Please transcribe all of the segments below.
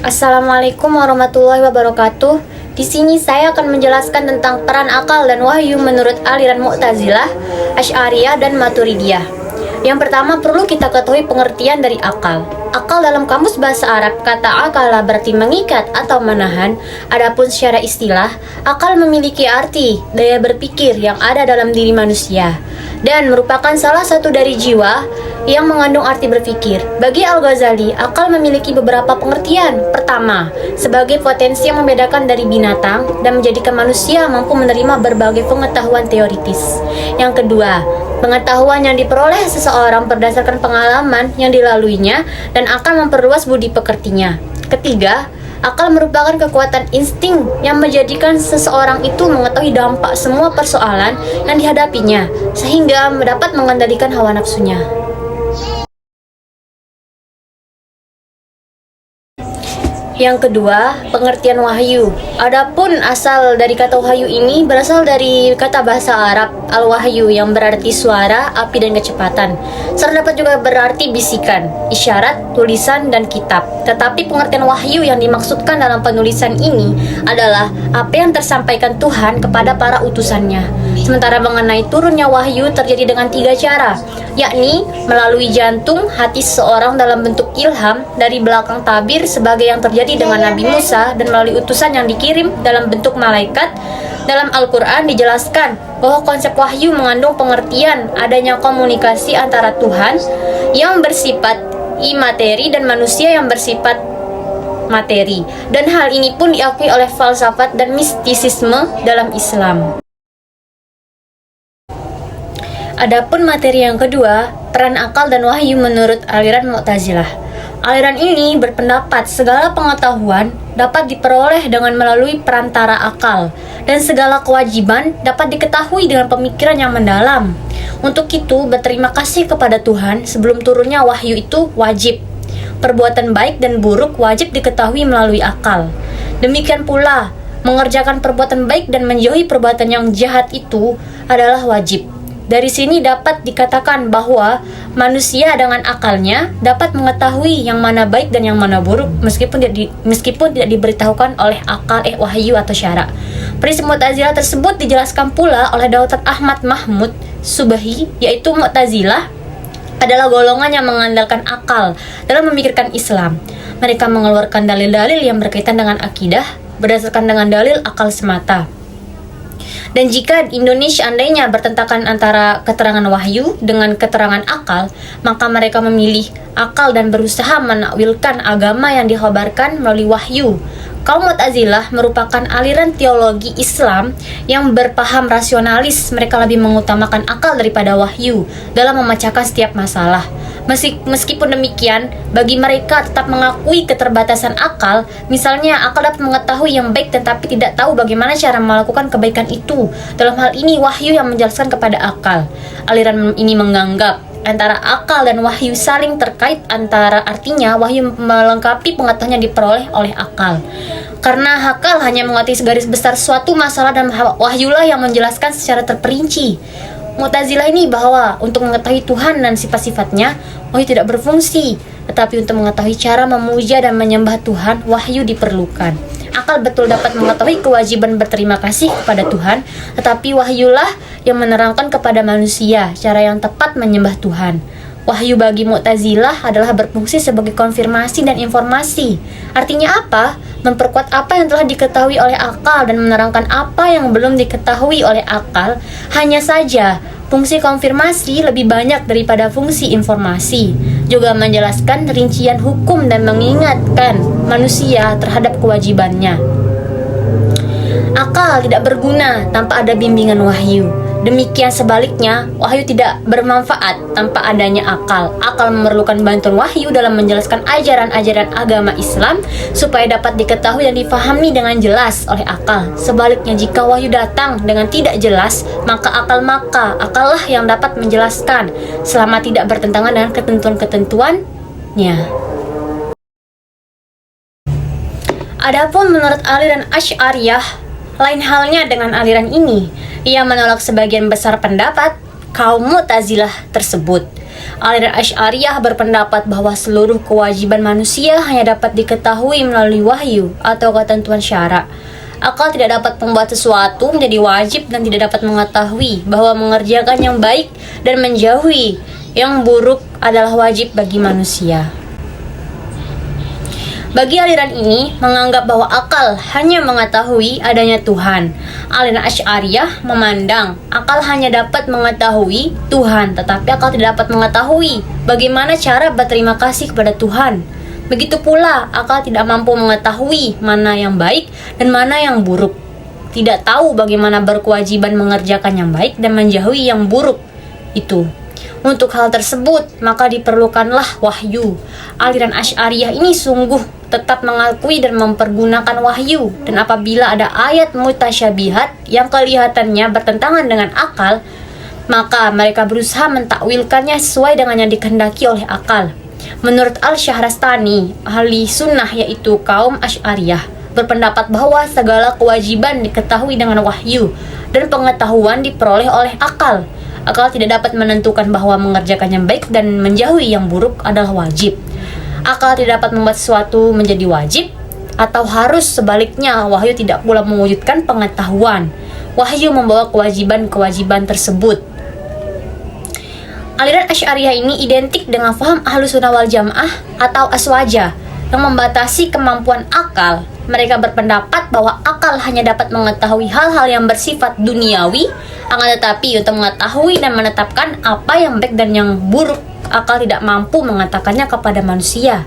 Assalamualaikum warahmatullahi wabarakatuh. Di sini saya akan menjelaskan tentang peran akal dan wahyu menurut aliran Mu'tazilah, Asy'ariyah, dan Maturidiyah. Yang pertama, perlu kita ketahui pengertian dari akal. Akal dalam kamus bahasa Arab, kata akala berarti mengikat atau menahan. Adapun secara istilah, akal memiliki arti daya berpikir yang ada dalam diri manusia dan merupakan salah satu dari jiwa yang mengandung arti berpikir. Bagi Al-Ghazali, akal memiliki beberapa pengertian. Pertama, sebagai potensi yang membedakan dari binatang dan menjadikan manusia mampu menerima berbagai pengetahuan teoritis. Yang kedua, pengetahuan yang diperoleh seseorang berdasarkan pengalaman yang dilaluinya dan akan memperluas budi pekertinya. Ketiga, akal merupakan kekuatan insting yang menjadikan seseorang itu mengetahui dampak semua persoalan yang dihadapinya, sehingga dapat mengendalikan hawa nafsunya. Yang kedua, pengertian wahyu. Adapun asal dari kata wahyu ini berasal dari kata bahasa Arab al-wahyu yang berarti suara, api, dan kecepatan. Serta dapat juga berarti bisikan, isyarat, tulisan, dan kitab. Tetapi pengertian wahyu yang dimaksudkan dalam penulisan ini adalah apa yang tersampaikan Tuhan kepada para utusannya. Sementara mengenai turunnya wahyu terjadi dengan 3 cara, yakni melalui jantung hati seseorang dalam bentuk ilham, dari belakang tabir sebagai yang terjadi dengan Nabi Musa, dan melalui utusan yang dikirim dalam bentuk malaikat. Dalam Al-Quran dijelaskan bahwa konsep wahyu mengandung pengertian adanya komunikasi antara Tuhan yang bersifat imateri dan manusia yang bersifat materi, dan hal ini pun diakui oleh falsafat dan mistisisme dalam Islam. Adapun materi yang kedua, peran akal dan wahyu menurut aliran Mu'tazilah. Aliran ini berpendapat segala pengetahuan dapat diperoleh dengan melalui perantara akal, dan segala kewajiban dapat diketahui dengan pemikiran yang mendalam. Untuk itu, berterima kasih kepada Tuhan sebelum turunnya wahyu itu wajib. Perbuatan baik dan buruk wajib diketahui melalui akal. Demikian pula, mengerjakan perbuatan baik dan menjauhi perbuatan yang jahat itu adalah wajib. Dari sini dapat dikatakan bahwa manusia dengan akalnya dapat mengetahui yang mana baik dan yang mana buruk meskipun tidak diberitahukan oleh akal wahyu atau syara. Prinsip Mu'tazilah tersebut dijelaskan pula oleh Dr. Ahmad Mahmud Subhi, yaitu Mu'tazilah adalah golongan yang mengandalkan akal dalam memikirkan Islam. Mereka mengeluarkan dalil-dalil yang berkaitan dengan akidah berdasarkan dengan dalil akal semata. Dan jika Indonesia andainya bertentangan antara keterangan wahyu dengan keterangan akal, maka mereka memilih akal dan berusaha menakwilkan agama yang dikhabarkan melalui wahyu. Kaum Mu'tazilah merupakan aliran teologi Islam yang berpaham rasionalis. Mereka lebih mengutamakan akal daripada wahyu dalam memecahkan setiap masalah. Meskipun demikian, bagi mereka tetap mengakui keterbatasan akal. Misalnya, akal dapat mengetahui yang baik tetapi tidak tahu bagaimana cara melakukan kebaikan itu. Dalam hal ini, wahyu yang menjelaskan kepada akal. Aliran ini menganggap antara akal dan wahyu saling terkait, antara artinya wahyu melengkapi pengetahuan yang diperoleh oleh akal. Karena akal hanya mengerti segaris besar suatu masalah dan wahyulah yang menjelaskan secara terperinci. Mu'tazilah ini bahwa untuk mengetahui Tuhan dan sifat-sifatnya, wahyu tidak berfungsi, tetapi untuk mengetahui cara memuja dan menyembah Tuhan, wahyu diperlukan. Akal betul dapat mengetahui kewajiban berterima kasih kepada Tuhan, tetapi wahyulah yang menerangkan kepada manusia cara yang tepat menyembah Tuhan. Wahyu bagi Mu'tazilah adalah berfungsi sebagai konfirmasi dan informasi. Artinya apa? Memperkuat apa yang telah diketahui oleh akal dan menerangkan apa yang belum diketahui oleh akal. Hanya saja, fungsi konfirmasi lebih banyak daripada fungsi informasi. Juga menjelaskan rincian hukum dan mengingatkan manusia terhadap kewajibannya. Akal tidak berguna tanpa ada bimbingan wahyu. Demikian sebaliknya, wahyu tidak bermanfaat tanpa adanya akal. Akal memerlukan bantuan wahyu dalam menjelaskan ajaran-ajaran agama Islam supaya dapat diketahui dan difahami dengan jelas oleh akal. Sebaliknya, jika wahyu datang dengan tidak jelas, maka akallah yang dapat menjelaskan selama tidak bertentangan dengan ketentuan-ketentuannya. Adapun menurut aliran Asy'ariyah, lain halnya dengan aliran ini. Ia menolak sebagian besar pendapat kaum Mu'tazilah tersebut. Aliran Asy'ariyah berpendapat bahwa seluruh kewajiban manusia hanya dapat diketahui melalui wahyu atau ketentuan syara. Akal tidak dapat membuat sesuatu menjadi wajib dan tidak dapat mengetahui bahwa mengerjakan yang baik dan menjauhi yang buruk adalah wajib bagi manusia. Bagi aliran ini, menganggap bahwa akal hanya mengetahui adanya Tuhan. Aliran Asy'ariyah memandang akal hanya dapat mengetahui Tuhan, tetapi akal tidak dapat mengetahui bagaimana cara berterima kasih kepada Tuhan. Begitu pula, akal tidak mampu mengetahui mana yang baik dan mana yang buruk. Tidak tahu bagaimana berkewajiban mengerjakan yang baik dan menjauhi yang buruk itu. Untuk hal tersebut, maka diperlukanlah wahyu. Aliran Asy'ariyah ini sungguh tetap mengakui dan mempergunakan wahyu, dan apabila ada ayat mutasyabihat yang kelihatannya bertentangan dengan akal, maka mereka berusaha mentakwilkannya sesuai dengan yang dikehendaki oleh akal. Menurut Al-Syahrastani, ahli sunnah yaitu kaum Asy'ariyah berpendapat bahwa segala kewajiban diketahui dengan wahyu dan pengetahuan diperoleh oleh akal. Akal tidak dapat menentukan bahwa mengerjakan yang baik dan menjauhi yang buruk adalah wajib. Akal tidak dapat membuat sesuatu menjadi wajib, atau harus sebaliknya, wahyu tidak pula mewujudkan pengetahuan. Wahyu membawa kewajiban-kewajiban tersebut. Aliran Asy'ariyah ini identik dengan faham Ahlus Sunnah wal Jamaah atau aswaja yang membatasi kemampuan akal. Mereka berpendapat bahwa akal hanya dapat mengetahui hal-hal yang bersifat duniawi, akan tetapi untuk mengetahui dan menetapkan apa yang baik dan yang buruk, akal tidak mampu mengatakannya kepada manusia.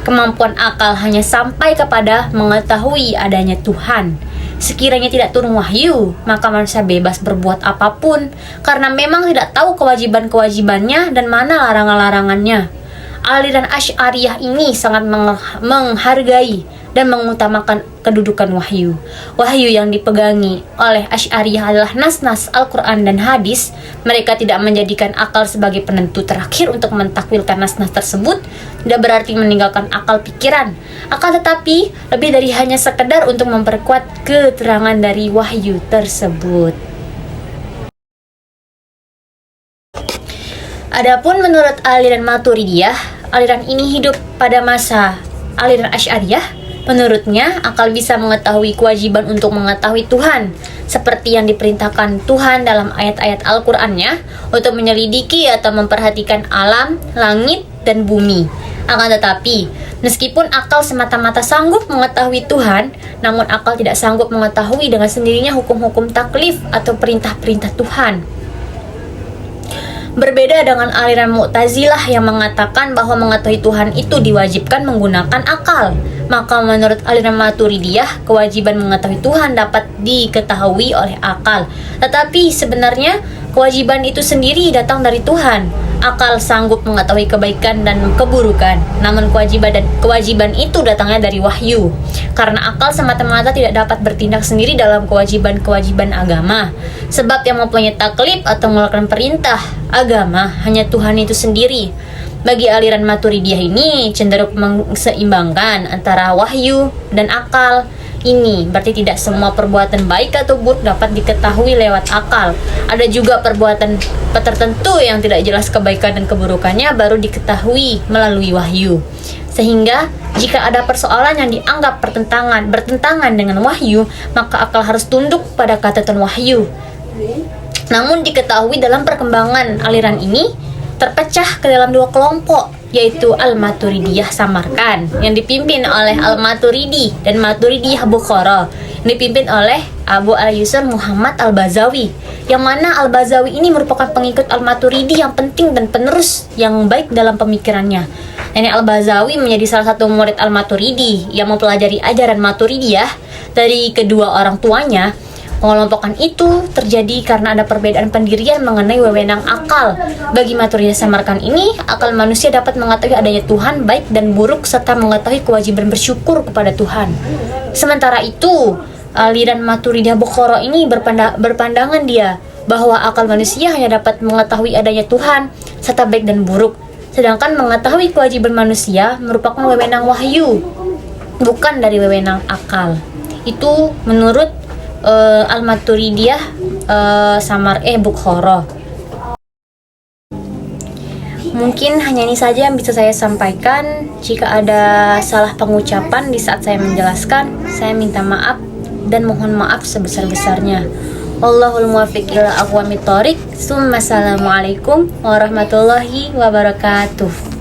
Kemampuan akal hanya sampai kepada mengetahui adanya Tuhan. Sekiranya tidak turun wahyu, maka manusia bebas berbuat apapun, karena memang tidak tahu kewajiban-kewajibannya dan mana larangan-larangannya. Aliran Asy'ariyah ini sangat menghargai dan mengutamakan kedudukan wahyu. Wahyu yang dipegangi oleh Asy'ariyah adalah nas-nas Al-Quran dan hadis. Mereka tidak menjadikan akal sebagai penentu terakhir untuk mentakwilkan nas-nas tersebut. Tidak berarti meninggalkan akal pikiran. Akal tetapi lebih dari hanya sekedar untuk memperkuat keterangan dari wahyu tersebut. Adapun menurut aliran Maturidiyah, aliran ini hidup pada masa aliran Asy'ariyah. Menurutnya, akal bisa mengetahui kewajiban untuk mengetahui Tuhan, seperti yang diperintahkan Tuhan dalam ayat-ayat Al-Qur'annya untuk menyelidiki atau memperhatikan alam, langit, dan bumi. Akan tetapi, meskipun akal semata-mata sanggup mengetahui Tuhan, namun akal tidak sanggup mengetahui dengan sendirinya hukum-hukum taklif atau perintah-perintah Tuhan. Berbeda dengan aliran Mu'tazilah yang mengatakan bahwa mengetahui Tuhan itu diwajibkan menggunakan akal, maka menurut aliran Maturidiyah, kewajiban mengetahui Tuhan dapat diketahui oleh akal. Tetapi sebenarnya kewajiban itu sendiri datang dari Tuhan. Akal sanggup mengetahui kebaikan dan keburukan, namun kewajiban itu datangnya dari wahyu. Karena akal semata-mata tidak dapat bertindak sendiri dalam kewajiban-kewajiban agama. Sebab yang mempunyai taklif atau mengeluarkan perintah agama hanya Tuhan itu sendiri. Bagi aliran Maturidiyah ini cenderung menseimbangkan antara wahyu dan akal. Ini berarti tidak semua perbuatan baik atau buruk dapat diketahui lewat akal. Ada juga perbuatan tertentu yang tidak jelas kebaikan dan keburukannya baru diketahui melalui wahyu. Sehingga jika ada persoalan yang dianggap bertentangan dengan wahyu, maka akal harus tunduk pada catatan wahyu. Namun diketahui dalam perkembangan aliran ini terpecah ke dalam dua kelompok, yaitu Al-Maturidiyah Samarkand yang dipimpin oleh Al-Maturidi dan Maturidiyah Bukhara yang dipimpin oleh Abu al-Yusr Muhammad al-Bazawi, yang mana al-Bazawi ini merupakan pengikut Al-Maturidi yang penting dan penerus yang baik dalam pemikirannya. Nenek al-Bazawi menjadi salah satu murid Al-Maturidi yang mempelajari ajaran Maturidiyah dari kedua orang tuanya. Pengelompokan itu terjadi karena ada perbedaan pendirian mengenai wewenang akal. Bagi Maturidiyah Samarkand ini, akal manusia dapat mengetahui adanya Tuhan baik dan buruk serta mengetahui kewajiban bersyukur kepada Tuhan. Sementara itu, aliran Maturidiyah Bukhara ini berpandangan dia bahwa akal manusia hanya dapat mengetahui adanya Tuhan serta baik dan buruk. Sedangkan mengetahui kewajiban manusia merupakan wewenang wahyu, bukan dari wewenang akal. Itu menurut Al-Maturidiyah Bukhara. Mungkin hanya ini saja yang bisa saya sampaikan. Jika ada salah pengucapan di saat saya menjelaskan, saya minta maaf dan mohon maaf sebesar-besarnya. Wallahul muwaffiq ila aqwamit thoriq. Assalamualaikum warahmatullahi wabarakatuh.